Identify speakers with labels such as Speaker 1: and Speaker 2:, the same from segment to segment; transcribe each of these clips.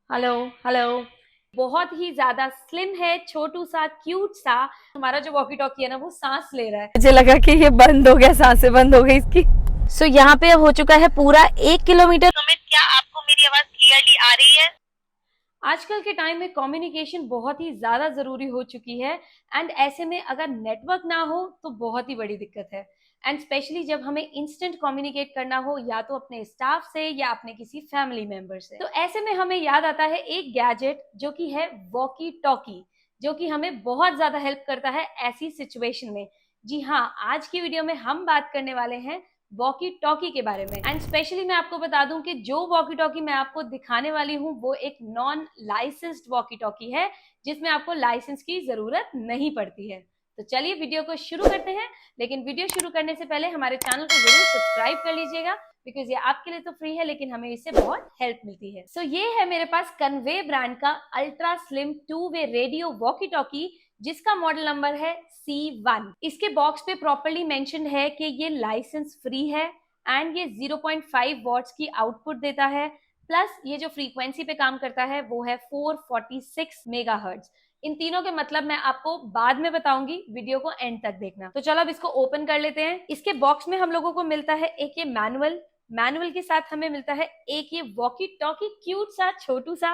Speaker 1: Hello hello. बहुत ही ज्यादा slim है, छोटू सा क्यूट सा। हमारा जो वॉकी टॉकी है ना, वो सांस ले रहा है।
Speaker 2: मुझे लगा कि ये बंद हो गया, सांसें बंद हो गई इसकी।
Speaker 1: सो यहाँ पे अब हो चुका है पूरा 1 किलोमीटर। सुमित, क्या आपको मेरी आवाज क्लियरली आ रही है? आजकल के टाइम में कम्युनिकेशन बहुत ही ज्यादा जरूरी हो चुकी है। एंड ऐसे में अगर नेटवर्क ना हो तो बहुत ही बड़ी दिक्कत है। एंड स्पेशली जब हमें इंस्टेंट कम्युनिकेट करना हो, या तो अपने स्टाफ से या अपने किसी फैमिली मेंबर से, तो ऐसे में हमें याद आता है एक गैजेट जो कि है वॉकी टॉकी, जो कि हमें बहुत ज्यादा हेल्प करता है ऐसी सिचुएशन में। जी हाँ, आज की वीडियो में हम बात करने वाले हैं वॉकी टॉकी के बारे में। एंड स्पेशली मैं आपको बता दूं कि जो वॉकी टॉकी मैं आपको दिखाने वाली हूँ वो एक नॉन लाइसेंस्ड वॉकी टॉकी है, जिसमें आपको लाइसेंस की जरूरत नहीं पड़ती है। तो चलिए वीडियो को शुरू करते हैं। लेकिन वीडियो शुरू करने से पहले हमारे चैनल को जरूर सब्सक्राइब कर लीजिएगा, बिकॉज ये आपके लिए तो फ्री है, लेकिन हमें इससे बहुत हेल्प मिलती है। सो ये है मेरे पास कन्वे ब्रांड का अल्ट्रा स्लिम 2 वे रेडियो वॉकी टॉकी, जिसका मॉडल नंबर है C1। इसके बॉक्स पे प्रॉपरली मेंशन है कि ये लाइसेंस फ्री है एंड ये 0.5 वॉट्स की आउटपुट देता है। प्लस ये जो फ्रीक्वेंसी पे काम करता है वो है 446 मेगाहर्ट्ज। इन तीनों के मतलब मैं आपको बाद में बताऊंगी, वीडियो को एंड तक देखना। तो चलो अब इसको ओपन कर लेते हैं। इसके बॉक्स में हम लोगों को मिलता है एक ये मैनुअल। मैनुअल के साथ हमें मिलता है एक ये वॉकी टॉकी क्यूट सा छोटू सा।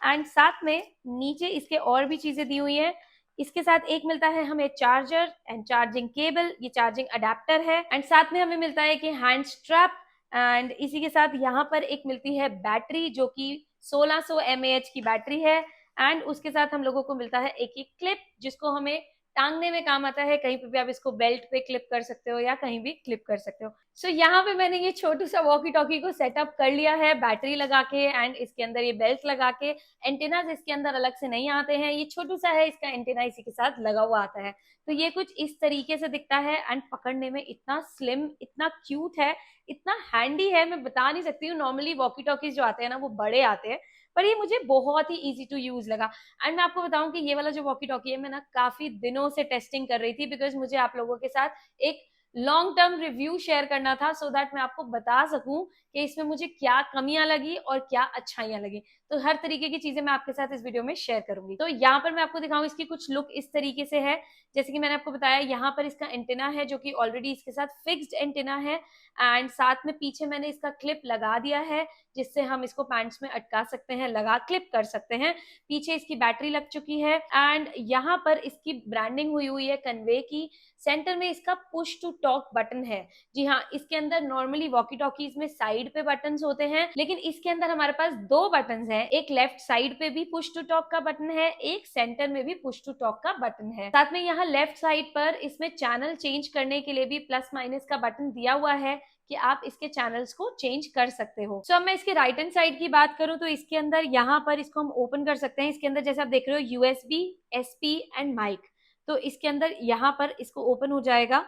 Speaker 1: एंड साथ में नीचे इसके और भी चीजें दी हुई हैं। इसके साथ एक मिलता है हमें चार्जर एंड चार्जिंग केबल, ये चार्जिंग अडेप्टर है। एंड साथ में हमें मिलता है कि हैंड स्ट्रैप। एंड इसी के साथ यहाँ पर एक मिलती है बैटरी, जो कि 1600 mAh की बैटरी है। एंड उसके साथ हम लोगों को मिलता है एक क्लिप, जिसको हमें टांगने में काम आता है। कहीं पे भी आप इसको बेल्ट पे क्लिप कर सकते हो या कहीं भी क्लिप कर सकते हो। सो यहाँ पे मैंने ये छोटू सा वॉकी टॉकी को सेटअप कर लिया है बैटरी लगा के, एंड इसके अंदर ये बेल्ट लगा के। एंटेनाज इसके अंदर अलग से नहीं आते हैं, ये छोटू सा है, इसका एंटेना इसी के साथ लगा हुआ आता है। तो ये कुछ इस तरीके से दिखता है। एंड पकड़ने में इतना स्लिम, इतना क्यूट है, इतना हैंडी है, मैं बता नहीं सकती हूँ। नॉर्मली वॉकी टॉकीज जो आते हैं ना, वो बड़े आते हैं, पर ये मुझे बहुत ही इजी टू यूज लगा। एंड मैं आपको बताऊं कि ये वाला जो वॉकी टॉकी है, मैं ना काफी दिनों से टेस्टिंग कर रही थी, बिकॉज मुझे आप लोगों के साथ एक लॉन्ग टर्म रिव्यू शेयर करना था, सो दैट मैं आपको बता सकूं कि इसमें मुझे क्या कमियां लगी और क्या अच्छाइयां लगी। तो हर तरीके की चीजें मैं आपके साथ इस वीडियो में शेयर करूंगी। तो यहाँ पर मैं आपको दिखाऊं, इसकी कुछ लुक इस तरीके से है। जैसे कि मैंने आपको बताया, यहाँ पर इसका एंटेना है जो कि ऑलरेडी इसके साथ फिक्स्ड एंटेना है। एंड साथ में पीछे मैंने इसका क्लिप लगा दिया है, जिससे हम इसको पैंट्स में अटका सकते हैं, लगा क्लिप कर सकते हैं। पीछे इसकी बैटरी लग चुकी है। एंड यहाँ पर इसकी ब्रांडिंग हुई हुई है कन्वे की। सेंटर में इसका पुश टू टॉक बटन है। जी हाँ, इसके अंदर नॉर्मली वॉकी टॉकीज में साइड पे बटन होते हैं, लेकिन इसके अंदर हमारे पास दो बटन हैं। एक लेफ्ट साइड पे भी पुश टू टॉक का बटन है, एक सेंटर में भी पुश टू टॉक का बटन है। साथ में यहाँ लेफ्ट साइड पर इसमें चैनल चेंज करने के लिए भी प्लस माइनस का बटन दिया हुआ है, कि आप इसके चैनल्स को चेंज कर सकते हो। सो अब मैं इसके राइट हैंड साइड की बात करूं, तो इसके अंदर यहाँ पर इसको हम ओपन कर सकते हैं। इसके अंदर जैसे आप देख रहे हो USB, SP एंड माइक। तो इसके अंदर यहाँ पर इसको ओपन हो जाएगा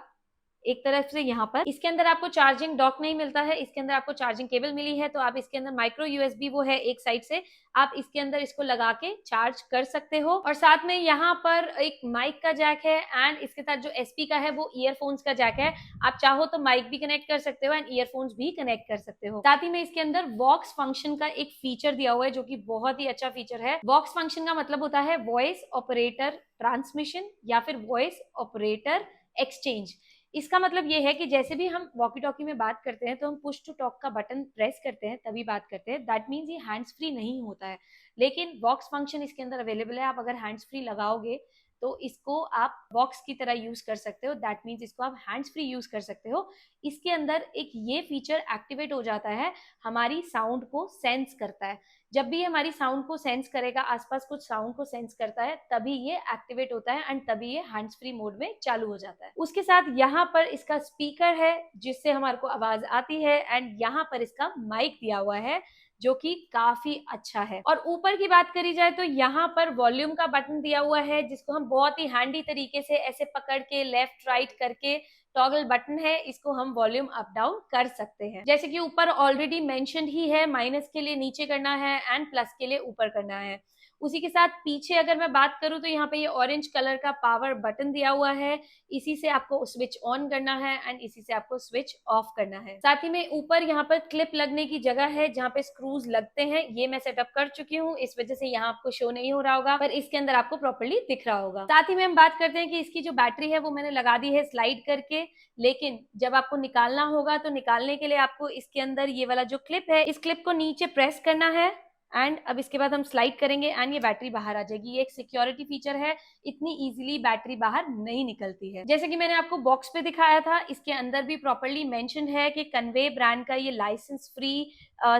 Speaker 1: एक तरफ से। यहाँ पर इसके अंदर आपको चार्जिंग डॉक नहीं मिलता है, इसके अंदर आपको चार्जिंग केबल मिली है। तो आप इसके अंदर माइक्रो USB वो है एक साइड से, आप इसके अंदर इसको लगा के चार्ज कर सकते हो। और साथ में यहाँ पर एक माइक का जैक है, एंड इसके साथ जो SP का है वो ईयरफोन्स का जैक है। आप चाहो तो माइक भी कनेक्ट कर सकते हो एंड ईयरफोन्स भी कनेक्ट कर सकते हो। साथ ही में इसके अंदर वॉक्स फंक्शन का एक फीचर दिया हुआ है, जो कि बहुत ही अच्छा फीचर है। वॉक्स फंक्शन का मतलब होता है वॉइस ऑपरेटर ट्रांसमिशन या फिर वॉइस ऑपरेटर एक्सचेंज। इसका मतलब ये है कि जैसे भी हम वॉकी टॉकी में बात करते हैं, तो हम पुश टू टॉक का बटन प्रेस करते हैं तभी बात करते हैं। दैट मीन्स ये हैंड्स फ्री नहीं होता है, लेकिन वॉक्स फंक्शन इसके अंदर अवेलेबल है। आप अगर हैंड्स फ्री लगाओगे तो इसको आप बॉक्स की तरह यूज कर सकते हो। दैट मीन्स इसको आप हैंड्स फ्री यूज कर सकते हो। इसके अंदर एक ये फीचर एक्टिवेट हो जाता है, हमारी साउंड को सेंस करता है। जब भी हमारी साउंड को सेंस करेगा, आसपास कुछ साउंड को सेंस करता है, तभी ये एक्टिवेट होता है एंड तभी ये हैंड्स फ्री मोड में चालू हो जाता है। उसके साथ यहाँ पर इसका स्पीकर है, जिससे हमारे को आवाज आती है। एंड यहाँ पर इसका माइक दिया हुआ है, जो कि काफी अच्छा है। और ऊपर की बात करी जाए तो यहाँ पर वॉल्यूम का बटन दिया हुआ है, जिसको हम बहुत ही हैंडी तरीके से ऐसे पकड़ के लेफ्ट राइट करके टॉगल बटन है, इसको हम वॉल्यूम अप डाउन कर सकते हैं। जैसे कि ऊपर ऑलरेडी मेंशन्ड ही है, माइनस के लिए नीचे करना है एंड प्लस के लिए ऊपर करना है। उसी के साथ पीछे अगर मैं बात करूं तो यहाँ पे ये ऑरेंज कलर का पावर बटन दिया हुआ है, इसी से आपको स्विच ऑन करना है एंड इसी से आपको स्विच ऑफ करना है। साथ ही में ऊपर यहाँ पर क्लिप लगने की जगह है जहाँ पे स्क्रूज लगते हैं, ये मैं सेटअप कर चुकी हूँ, इस वजह से यहाँ आपको शो नहीं हो रहा होगा, पर इसके अंदर आपको प्रॉपर्ली दिख रहा होगा। साथ ही में हम बात करते हैं कि इसकी जो बैटरी है वो मैंने लगा दी है स्लाइड करके, लेकिन जब आपको निकालना होगा तो निकालने के लिए आपको इसके अंदर ये वाला जो क्लिप है, इस क्लिप को नीचे प्रेस करना है एंड अब इसके बाद हम स्लाइड करेंगे एंड ये बैटरी बाहर आ जाएगी। ये एक सिक्योरिटी फीचर है, इतनी इजीली बैटरी बाहर नहीं निकलती है। जैसे कि मैंने आपको बॉक्स पे दिखाया था, इसके अंदर भी प्रॉपर्ली मेंशन है कि कन्वे ब्रांड का ये लाइसेंस फ्री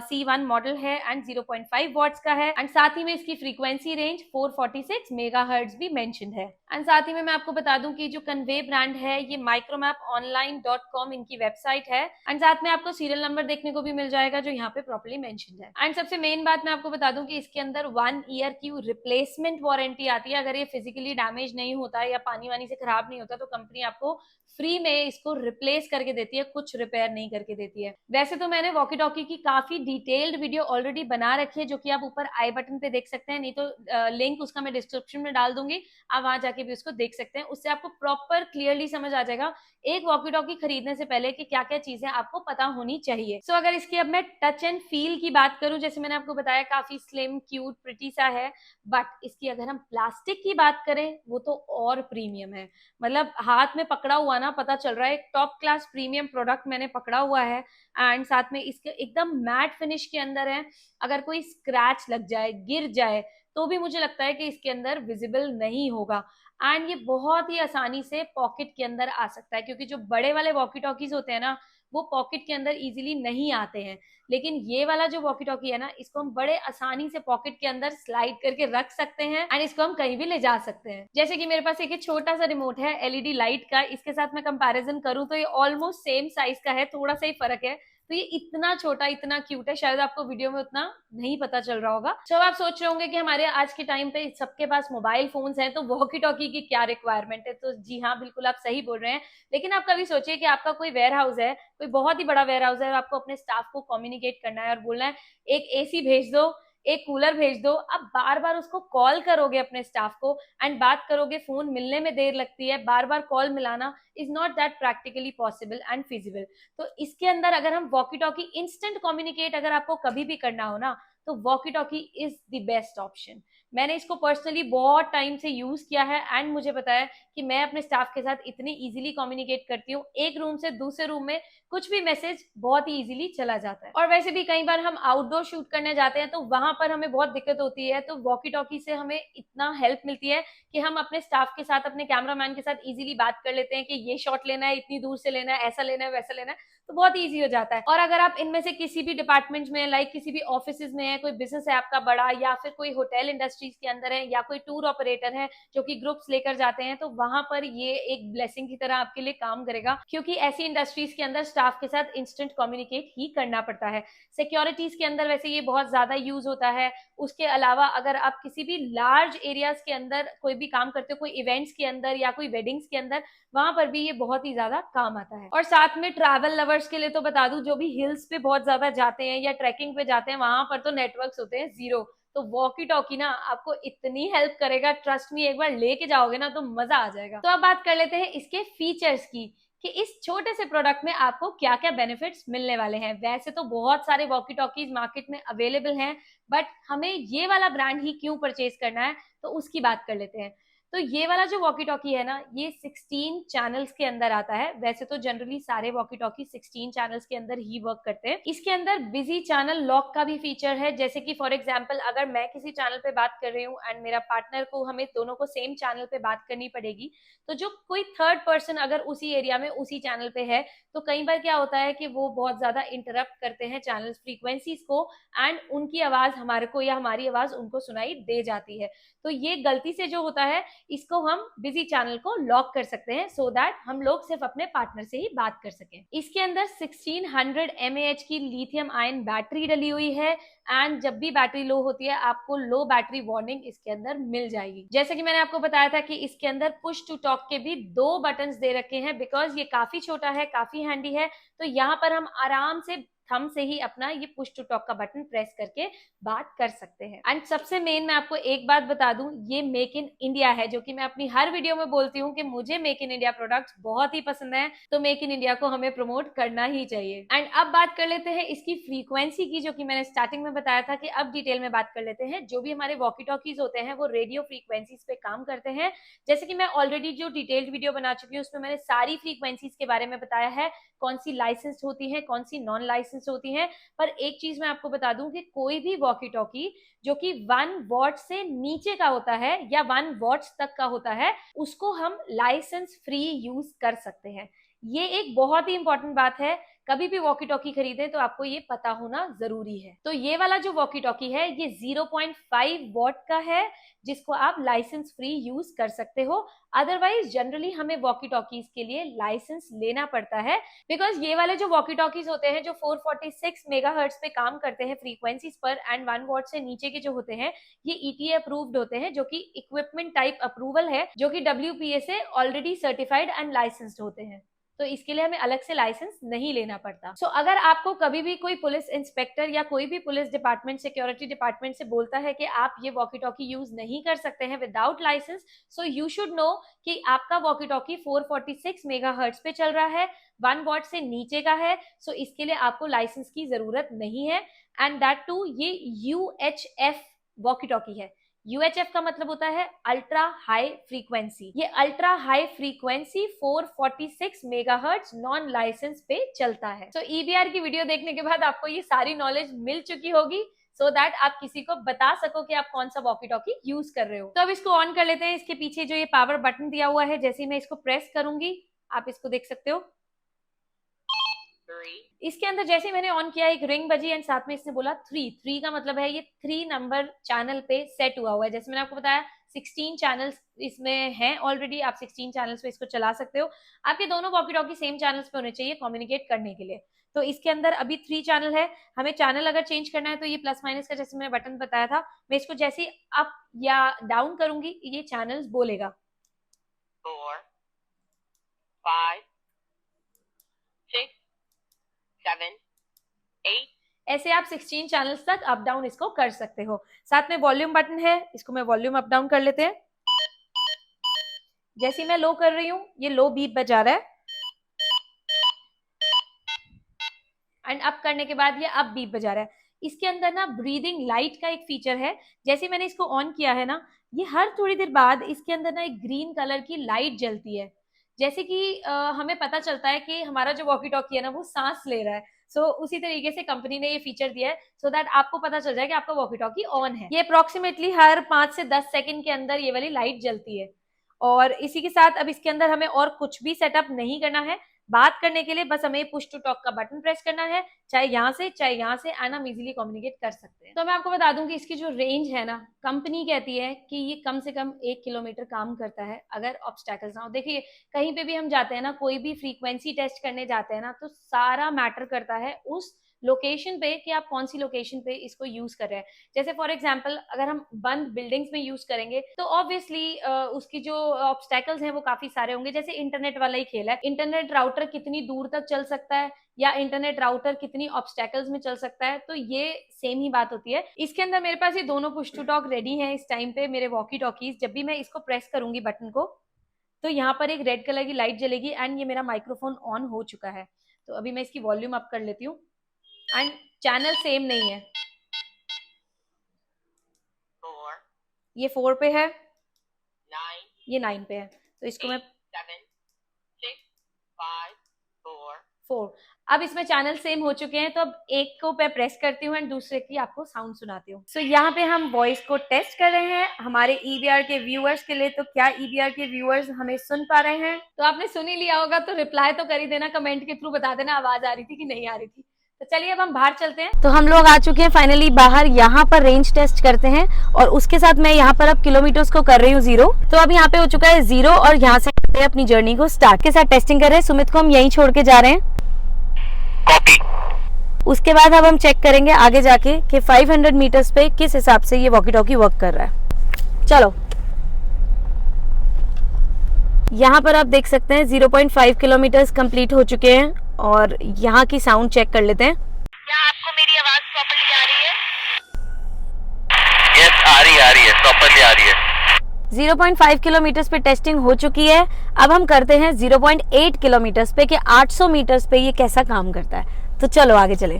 Speaker 1: C1 मॉडल है एंड 0.5 वॉट्स का है एंड साथ ही में इसकी फ्रीक्वेंसी रेंज 446 मेगाहर्ट्ज भी मेंशन है। एंड साथ ही में मैं आपको बता दूं कि जो कन्वे ब्रांड है ये micromap.online.com इनकी वेबसाइट है एंड साथ में आपको सीरियल नंबर देखने को भी मिल जाएगा जो यहाँ पे प्रॉपर्ली मेंशन है। एंड सबसे मेन बात मैं आपको बता दूं कि इसके अंदर 1 ईयर की रिप्लेसमेंट वारंटी आती है। अगर ये फिजिकली डैमेज नहीं होता या पानी वानी से खराब नहीं होता तो कंपनी आपको फ्री में इसको रिप्लेस करके देती है, कुछ रिपेयर नहीं करके देती है। वैसे तो मैंने वॉकी टॉकी की काफी डिटेल्ड वीडियो ऑलरेडी बना रखी है जो कि आप ऊपर आई बटन पे देख सकते हैं, नहीं तो लिंक उसका मैं डिस्क्रिप्शन में डाल दूंगी, आप वहां जाके भी उसको देख सकते हैं। उससे आपको प्रॉपर क्लियरली समझ आ जाएगा एक वॉकी टॉकी खरीदने से पहले कि क्या क्या चीजें आपको पता होनी चाहिए। सो अगर इसकी अब मैं टच एंड फील की बात करूं, जैसे मैंने आपको बताया काफी स्लिम क्यूट प्रिटी सा है, बट इसकी अगर हम प्लास्टिक की बात करें वो तो और प्रीमियम है। मतलब हाथ में पकड़ा हुआ ना पता चल रहा है एक टॉप क्लास प्रीमियम प्रोडक्ट मैंने पकड़ा हुआ है एंड साथ में इसके एकदम मैट फिनिश के अंदर है। अगर कोई स्क्रैच लग जाए, गिर जाए, तो भी मुझे लगता है कि इसके अंदर विजिबल नहीं होगा एंड ये बहुत ही आसानी से पॉकेट के अंदर आ सकता है, क्योंकि जो बड़े वाले वॉकी टॉकीज होते हैं ना वो पॉकेट के अंदर इजीली नहीं आते हैं, लेकिन ये वाला जो वॉकी टॉकी है ना इसको हम बड़े आसानी से पॉकेट के अंदर स्लाइड करके रख सकते हैं एंड इसको हम कहीं भी ले जा सकते हैं। जैसे कि मेरे पास एक छोटा सा रिमोट है एलईडी लाइट का, इसके साथ मैं कंपैरिजन करूं तो ये ऑलमोस्ट सेम साइज का है, थोड़ा सा ही फर्क है। तो ये इतना छोटा इतना क्यूट है, शायद आपको वीडियो में उतना नहीं पता चल रहा होगा। तो आप सोच रहे होंगे कि हमारे आज के टाइम पे सबके पास मोबाइल फोन्स हैं तो वॉकी टॉकी की क्या रिक्वायरमेंट है, तो जी हाँ बिल्कुल आप सही बोल रहे हैं। लेकिन आप कभी सोचिए कि आपका कोई वेयर हाउस है, कोई बहुत ही बड़ा वेयर हाउस है और आपको अपने स्टाफ को कम्युनिकेट करना है और बोलना है एक एसी भेज दो, एक कूलर भेज दो। आप बार बार उसको कॉल करोगे अपने स्टाफ को एंड बात करोगे, फोन मिलने में देर लगती है, बार बार कॉल मिलाना is not that practically possible and feasible. तो इसके अंदर अगर हम वॉकी टॉकी इंस्टेंट कम्युनिकेट अगर आपको कभी भी करना हो ना तो walkie talkie is the best option. मैंने इसको पर्सनली बहुत टाइम से यूज किया है एंड मुझे पता है कि मैं अपने स्टाफ के साथ इतनी इजीली कम्युनिकेट करती हूँ, एक रूम से दूसरे रूम में कुछ भी मैसेज बहुत ही इजीली चला जाता है। और वैसे भी कई बार हम आउटडोर शूट करने जाते हैं तो वहां पर हमें बहुत दिक्कत होती है, तो वॉकी टॉकी से हमें इतना हेल्प मिलती है कि हम अपने स्टाफ के साथ, अपने कैमरामैन के साथ इजीली बात कर लेते हैं कि ये शॉट लेना है, इतनी दूर से लेना है, ऐसा लेना है, वैसा लेना है, तो बहुत ईजी हो जाता है। और अगर आप इनमें से किसी भी डिपार्टमेंट में, लाइक किसी भी ऑफिस में है, कोई बिजनेस है आपका बड़ा, या फिर कोई होटल इंडस्ट्रीज के अंदर है, या कोई टूर ऑपरेटर है जो कि ग्रुप्स लेकर जाते हैं, तो वहां पर ये एक ब्लेसिंग की तरह आपके लिए काम करेगा, क्योंकि ऐसी इंडस्ट्रीज के अंदर स्टाफ के साथ इंस्टेंट कम्युनिकेट ही करना पड़ता है। सिक्योरिटीज के अंदर वैसे ये बहुत ज्यादा यूज होता है। उसके अलावा अगर आप किसी भी लार्ज एरियाज के अंदर कोई भी काम करते हो, कोई इवेंट्स के अंदर या कोई वेडिंग्स के अंदर, वहां पर भी ये बहुत ही ज्यादा काम आता है। और साथ में ट्रैवल लवर्स के लिए तो बता दूं, जो भी हिल्स पे बहुत ज्यादा जाते हैं या ट्रैकिंग पे जाते हैं, वहां पर तो नेटवर्क्स होते हैं जीरो, तो वॉकी टॉकी ना आपको इतनी हेल्प करेगा, ट्रस्ट मी, एक बार लेके जाओगे ना तो मजा आ जाएगा। तो अब बात कर लेते हैं इसके फीचर्स की कि इस छोटे से प्रोडक्ट में आपको क्या क्या बेनिफिट्स मिलने वाले हैं। वैसे तो बहुत सारे वॉकी टॉकीज मार्केट में अवेलेबल हैं, बट हमें ये वाला ब्रांड ही क्यों परचेज करना है, तो उसकी बात कर लेते हैं। तो ये वाला जो वॉकी टॉकी है ना, ये 16 चैनल्स के अंदर आता है। वैसे तो जनरली सारे वॉकी टॉकी 16 चैनल्स के अंदर ही वर्क करते हैं। इसके अंदर बिजी चैनल लॉक का भी फीचर है, जैसे कि फॉर एग्जांपल अगर मैं किसी चैनल पे बात कर रही हूँ एंड मेरा पार्टनर को, हमें दोनों को सेम चैनल पे बात करनी पड़ेगी, तो जो कोई थर्ड पर्सन अगर उसी एरिया में उसी चैनल पे है तो कई बार क्या होता है कि वो बहुत ज्यादा इंटरप्ट करते हैं चैनल फ्रीक्वेंसीज को एंड उनकी आवाज हमारे को या हमारी आवाज उनको सुनाई दे जाती है। तो ये गलती से जो होता है इसको हम बिजी चैनल को लॉक कर सकते हैं सो दैट हम लोग सिर्फ अपने पार्टनर से ही बात कर सकें। इसके अंदर 1600 mAh की लिथियम आयन बैटरी डली हुई है एंड जब भी बैटरी लो होती है आपको लो बैटरी वार्निंग इसके अंदर मिल जाएगी। जैसे कि मैंने आपको बताया था कि इसके अंदर पुश टू टॉक के भी 2 बटन्स दे रखे हैं बिकॉज ये काफी छोटा है, काफी हैंडी है, तो यहाँ पर हम आराम से थंब से ही अपना ये पुश टू टॉक का बटन प्रेस करके बात कर सकते हैं। एंड सबसे मेन मैं आपको एक बात बता दूं, ये मेक इन इंडिया है, जो कि मैं अपनी हर वीडियो में बोलती हूँ कि मुझे मेक इन इंडिया प्रोडक्ट्स बहुत ही पसंद है, तो मेक इन इंडिया को हमें प्रमोट करना ही चाहिए। एंड अब बात कर लेते हैं इसकी फ्रीक्वेंसी की, जो कि मैंने स्टार्टिंग में बताया था कि अब डिटेल में बात कर लेते हैं। जो भी हमारे वॉकी टॉकीज होते हैं वो रेडियो फ्रीक्वेंसीज पे काम करते हैं। जैसे कि मैं ऑलरेडी जो डिटेल्ड वीडियो बना चुकी हूँ उसमें मैंने सारी फ्रीक्वेंसीज के बारे में बताया है, कौन सी लाइसेंस्ड होती है, कौन सी नॉन लाइसेंस्ड होती है। पर एक चीज मैं आपको बता दूं कि कोई भी वॉकी टॉकी जो कि 1 वॉट से नीचे का होता है या 1 वॉट्स तक का होता है उसको हम लाइसेंस फ्री यूज कर सकते हैं। ये एक बहुत ही इंपॉर्टेंट बात है, कभी भी वॉकी टॉकी खरीदे तो आपको ये पता होना जरूरी है। तो ये वाला जो वॉकी टॉकी है ये 0.5 वॉट का है जिसको आप लाइसेंस फ्री यूज कर सकते हो। अदरवाइज जनरली हमें वॉकी टॉकीज के लिए लाइसेंस लेना पड़ता है बिकॉज ये वाले जो वॉकी टॉकीज होते हैं जो 446 मेगाहर्ट्ज पे काम करते हैं फ्रीक्वेंसीज पर एंड 1 वॉट से नीचे के जो होते हैं ये ईटीए अप्रूव्ड होते हैं, जो कि इक्विपमेंट टाइप अप्रूवल है, जो कि WPA से ऑलरेडी सर्टिफाइड एंड लाइसेंस्ड होते हैं, तो इसके लिए हमें अलग से लाइसेंस नहीं लेना पड़ता। सो अगर आपको कभी भी कोई पुलिस इंस्पेक्टर या कोई भी पुलिस डिपार्टमेंट, सिक्योरिटी डिपार्टमेंट से बोलता है कि आप ये वॉकी टॉकी यूज नहीं कर सकते हैं without license, so you should know कि आपका वॉकी टॉकी 446 मेगाहर्ट्ज पे चल रहा है, 1 वॉट से नीचे का है, सो इसके लिए आपको लाइसेंस की जरूरत नहीं है। एंड दैट टू ये UHF वॉकी टॉकी है। UHF का मतलब होता है अल्ट्रा हाई फ्रीक्वेंसी। ये ultra high frequency 446 megahertz non license पे चलता है। तो EBR की वीडियो देखने के बाद आपको ये सारी नॉलेज मिल चुकी होगी सो दैट आप किसी को बता सको कि आप कौन सा वॉकी टॉकी यूज कर रहे हो। तो अब इसको ऑन कर लेते हैं। इसके पीछे जो ये पावर बटन दिया हुआ है, जैसे ही मैं इसको प्रेस करूंगी आप इसको देख सकते हो, इसके अंदर जैसे मैंने ऑन किया एक रिंग बजी एंड साथ में इसने बोला 3 का मतलब है ये 3 नंबर चैनल पे सेट हुआ हुआ है। जैसे मैंने आपको बताया 16 चैनल्स इसमें हैं ऑलरेडी, आप 16 चैनल्स पे इसको चला सकते हो। आपके दोनों वॉकी टॉकी सेम चैनल्स पे होने चाहिए कम्युनिकेट करने के लिए। तो इसके अंदर अभी 3 चैनल है, हमें चैनल अगर चेंज करना है तो ये प्लस माइनस का जैसे मैंने बटन बताया था, मैं इसको जैसे ही अप या डाउन करूंगी ये चैनल्स बोलेगा
Speaker 3: 4 5 6 7 8।
Speaker 1: ऐसे आप 16 चैनल्स तक अप डाउन इसको कर सकते हो। साथ में वॉल्यूम बटन है, इसको मैं वॉल्यूम अप डाउन कर लेते हैं। जैसे मैं लो कर रही हूं ये लो बीप बजा रहा है एंड अप करने के बाद ये अप बीप बजा रहा है। इसके अंदर ना ब्रीदिंग लाइट का एक फीचर है, जैसे मैंने इसको ऑन किया है ना ये हर थोड़ी देर बाद इसके अंदर ना एक ग्रीन कलर की लाइट जलती है, जैसे कि हमें पता चलता है कि हमारा जो वॉकी टॉकी है ना वो सांस ले रहा है। उसी तरीके से कंपनी ने ये फीचर दिया है सो दैट आपको पता चल जाए कि आपका वॉकी टॉकी ऑन है। ये अप्रोक्सीमेटली हर 5 से 10 सेकंड के अंदर ये वाली लाइट जलती है। और इसी के साथ अब इसके अंदर हमें और कुछ भी सेटअप नहीं करना है, बात करने के लिए बस हमें पुश टू टॉक का बटन प्रेस करना है, चाहे यहाँ से चाहे यहाँ से, एंड हम इजीली कम्युनिकेट कर सकते हैं। तो मैं आपको बता दूं कि इसकी जो रेंज है ना, कंपनी कहती है कि ये कम से कम 1 किलोमीटर काम करता है अगर ऑब्स्टैकल्स ना हो। देखिए कहीं पे भी हम जाते हैं ना, कोई भी फ्रीक्वेंसी टेस्ट करने जाते हैं ना, तो सारा मैटर करता है उस लोकेशन पे कि आप कौन सी लोकेशन पे इसको यूज कर रहे हैं। जैसे फॉर एग्जांपल अगर हम बंद बिल्डिंग्स में यूज करेंगे तो ऑब्वियसली उसकी जो ऑब्स्टैकल्स हैं वो काफी सारे होंगे। जैसे इंटरनेट वाला ही खेल है, इंटरनेट राउटर कितनी दूर तक चल सकता है या इंटरनेट राउटर कितनी ऑब्स्टैकल्स में चल सकता है, तो ये सेम ही बात होती है। इसके अंदर मेरे पास ये दोनों पुश टू टॉक रेडी हैं इस टाइम पे, मेरे वॉकी टॉकीज। जब भी मैं इसको प्रेस करूंगी बटन को तो यहाँ पर एक रेड कलर की लाइट जलेगी एंड ये मेरा माइक्रोफोन ऑन हो चुका है। तो अभी मैं इसकी वॉल्यूम अप कर लेती हूँ एंड चैनल सेम नहीं है,
Speaker 3: 4
Speaker 1: ये 4 पे है,
Speaker 3: 9
Speaker 1: ये 9 पे है, तो इसको मैं
Speaker 3: 7 6 5 4।
Speaker 1: 4। अब इसमें चैनल सेम हो चुके हैं, तो अब एक को मैं प्रेस करती हूँ एंड दूसरे की आपको साउंड सुनाती हूँ। सो यहाँ पे हम वॉइस को टेस्ट कर रहे हैं हमारे EBR के व्यूअर्स के लिए। तो क्या EBR के व्यूअर्स हमें सुन पा रहे हैं? तो आपने सुन ही लिया होगा तो रिप्लाई तो कर ही देना, कमेंट के थ्रू बता देना आवाज आ रही थी कि नहीं आ रही थी। तो चलिए अब हम बाहर चलते हैं। तो हम लोग आ चुके हैं फाइनली बाहर, यहाँ पर रेंज टेस्ट करते हैं और उसके साथ मैं यहाँ पर अब किलोमीटर्स को कर रही हूँ 0। तो अब यहाँ पे हो चुका है 0 और यहाँ से करते हैं अपनी जर्नी को स्टार्ट। के साथ टेस्टिंग कर रहे हैं, सुमित को हम यहीं छोड़ के जा रहे हैं।
Speaker 4: कॉपी।
Speaker 1: उसके बाद अब हम चेक करेंगे आगे जाके कि 500 मीटर्स पे किस हिसाब से ये वॉकी टॉकी वर्क कर रहा है। चलो, यहाँ पर आप देख सकते हैं 0.5 किलोमीटर्स कंप्लीट हो चुके हैं और यहाँ की साउंड चेक कर लेते हैं।
Speaker 3: क्या आपको मेरी आवाज प्रॉपर्ली आ रही है?
Speaker 4: यस, आ रही है, प्रॉपरली आ रही है।
Speaker 1: 0.5 किलोमीटर्स पे टेस्टिंग हो चुकी है। अब हम करते हैं 0.8 किलोमीटर्स पे कि 800 मीटर्स पे ये कैसा काम करता है। तो चलो आगे चले।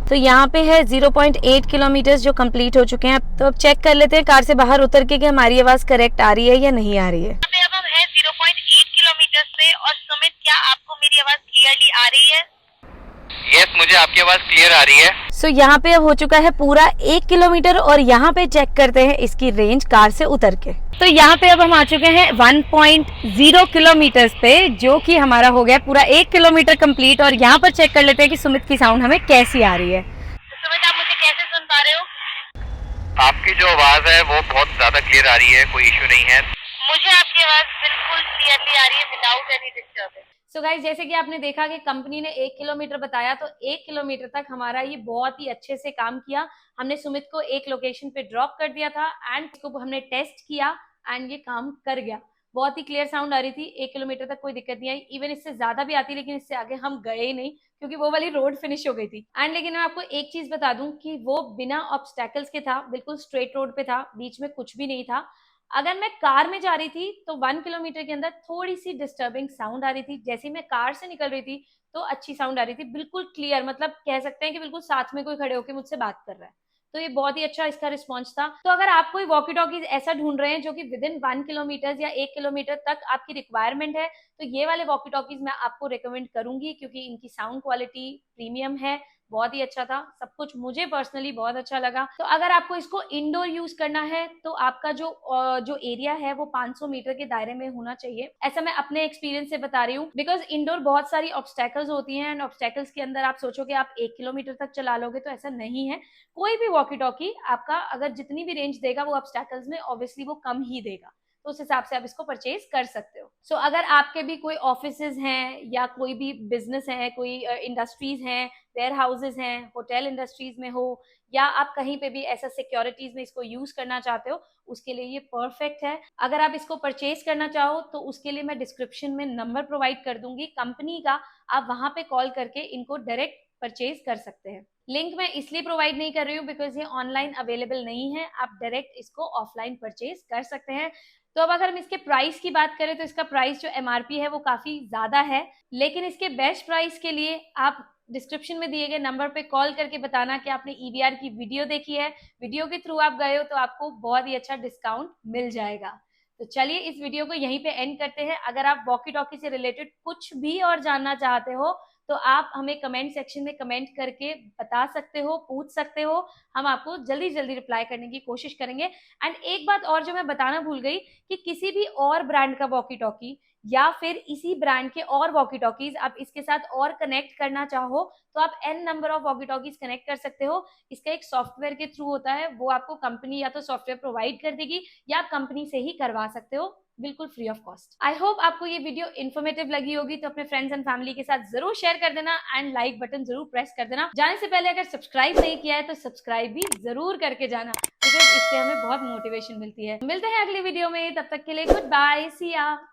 Speaker 1: तो यहाँ पे है 0.8 किलोमीटर्स जो कंप्लीट हो चुके हैं। तो अब चेक कर लेते हैं कार से बाहर उतर के कि हमारी आवाज करेक्ट आ रही है या नहीं आ रही है।
Speaker 3: अब हम हैं 0.8 किलोमीटर पे और सुमित, क्या आपको मेरी आवाज क्लियरली आ रही है?
Speaker 4: यस, मुझे आपकी आवाज क्लियर आ रही है।
Speaker 1: सो यहाँ पे अब हो चुका है पूरा 1 किलोमीटर और यहाँ पे चेक करते हैं इसकी रेंज कार से उतर के। तो यहाँ पे अब हम आ चुके हैं 1.0 किलोमीटर्स पे, जो कि हमारा हो गया पूरा 1 किलोमीटर कंप्लीट। और यहाँ पर चेक कर लेते हैं कि सुमित की साउंड हमें कैसी आ रही है।
Speaker 3: सुमित, आप मुझे कैसे सुन पा रहे हो?
Speaker 4: आपकी जो आवाज है वो बहुत ज्यादा क्लियर आ रही है, कोई इशू नहीं है।
Speaker 3: मुझे आपकी आवाज बिल्कुल क्लियरली आ रही है without any disturbance.
Speaker 1: So guys, जैसे कि आपने देखा कि कंपनी ने 1 किलोमीटर बताया, तो 1 किलोमीटर तक हमारा ये बहुत ही अच्छे से काम किया। हमने सुमित को एक लोकेशन पे ड्रॉप कर दिया था एंड इसको हमने टेस्ट किया एंड ये काम कर गया। बहुत ही क्लियर साउंड आ रही थी, 1 किलोमीटर तक कोई दिक्कत नहीं आई। इवन इससे ज्यादा भी आती, लेकिन इससे आगे हम गए ही नहीं क्योंकि वो वाली रोड फिनिश हो गई थी। एंड लेकिन मैं आपको एक चीज बता दूं कि वो बिना ऑब्स्टैकल्स के था, बिल्कुल स्ट्रेट रोड पे था, बीच में कुछ भी नहीं था। अगर मैं कार में जा रही थी तो 1 किलोमीटर के अंदर थोड़ी सी डिस्टर्बिंग साउंड आ रही थी। जैसे ही मैं कार से निकल रही थी तो अच्छी साउंड आ रही थी, बिल्कुल क्लियर, मतलब कह सकते हैं कि बिल्कुल साथ में कोई खड़े होकर मुझसे बात कर रहा है। तो ये बहुत ही अच्छा इसका रिस्पॉन्स था। तो अगर आप कोई वॉकी टॉकीज ऐसा ढूंढ रहे हैं जो कि विद इन 1 किलोमीटर या 1 किलोमीटर तक आपकी रिक्वायरमेंट है, तो ये वाले वॉकी टॉकीज मैं आपको रिकमेंड करूंगी क्योंकि इनकी साउंड क्वालिटी प्रीमियम है, बहुत ही अच्छा था। सब कुछ मुझे पर्सनली बहुत अच्छा लगा। तो अगर आपको इसको इंडोर यूज करना है तो आपका जो एरिया है वो 500 मीटर के दायरे में होना चाहिए। ऐसा मैं अपने एक्सपीरियंस से बता रही हूँ, बिकॉज इंडोर बहुत सारी ऑब्स्टैकल्स होती हैं एंड ऑब्स्टैकल्स के अंदर आप सोचो कि आप 1 किलोमीटर तक चला लोगे, तो ऐसा नहीं है। कोई भी वॉकी टॉकी आपका अगर जितनी भी रेंज देगा वो ऑब्स्टैकल्स में ऑब्वियसली वो कम ही देगा, तो उस हिसाब से आप इसको परचेज कर सकते हो। सो अगर आपके भी कोई ऑफिसेज हैं या कोई भी बिजनेस है, कोई इंडस्ट्रीज हैं, वेयर हाउसेज हैं, होटल इंडस्ट्रीज में हो, या आप कहीं पे भी ऐसा सिक्योरिटीज में इसको यूज करना चाहते हो, उसके लिए ये परफेक्ट है। अगर आप इसको परचेज करना चाहो तो उसके लिए मैं डिस्क्रिप्शन में नंबर प्रोवाइड कर दूंगी कंपनी का, आप वहां पे कॉल करके इनको डायरेक्ट परचेज कर सकते हैं। लिंक मैं इसलिए प्रोवाइड नहीं कर रही हूँ बिकॉज ये ऑनलाइन अवेलेबल नहीं है, आप डायरेक्ट इसको ऑफलाइन परचेज कर सकते हैं। तो अब अगर हम इसके प्राइस की बात करें तो इसका प्राइस जो एमआरपी है वो काफी ज्यादा है, लेकिन इसके बेस्ट प्राइस के लिए आप डिस्क्रिप्शन में दिए गए नंबर पे कॉल करके बताना कि आपने ईवीआर की वीडियो देखी है, वीडियो के थ्रू आप गए हो, तो आपको बहुत ही अच्छा डिस्काउंट मिल जाएगा। तो चलिए इस वीडियो को यहीं पे एंड करते हैं। अगर आप वॉकी टॉकी से रिलेटेड कुछ भी और जानना चाहते हो तो आप हमें कमेंट सेक्शन में कमेंट करके बता सकते हो, पूछ सकते हो, हम आपको जल्दी जल्दी रिप्लाई करने की कोशिश करेंगे। एंड एक बात और जो मैं बताना भूल गई कि किसी भी और ब्रांड का वॉकी टॉकी या फिर इसी ब्रांड के और वॉकी टॉकीज आप इसके साथ और कनेक्ट करना चाहो तो आप n number of walkie talkies connect कर सकते हो। इसका एक सॉफ्टवेयर के थ्रू होता है, वो आपको कंपनी या तो सॉफ्टवेयर प्रोवाइड कर देगी या आप कंपनी से ही करवा सकते हो, बिल्कुल free of cost. I hope आपको ये वीडियो इन्फॉर्मेटिव लगी होगी, तो अपने फ्रेंड्स एंड फैमिली के साथ जरूर शेयर कर देना एंड लाइक बटन जरूर प्रेस कर देना। जाने से पहले अगर सब्सक्राइब नहीं किया है तो सब्सक्राइब भी जरूर करके जाना, बिकॉज इससे हमें बहुत मोटिवेशन मिलती है। मिलते हैं अगली वीडियो में, तब तक के लिए गुड बाय, सी या।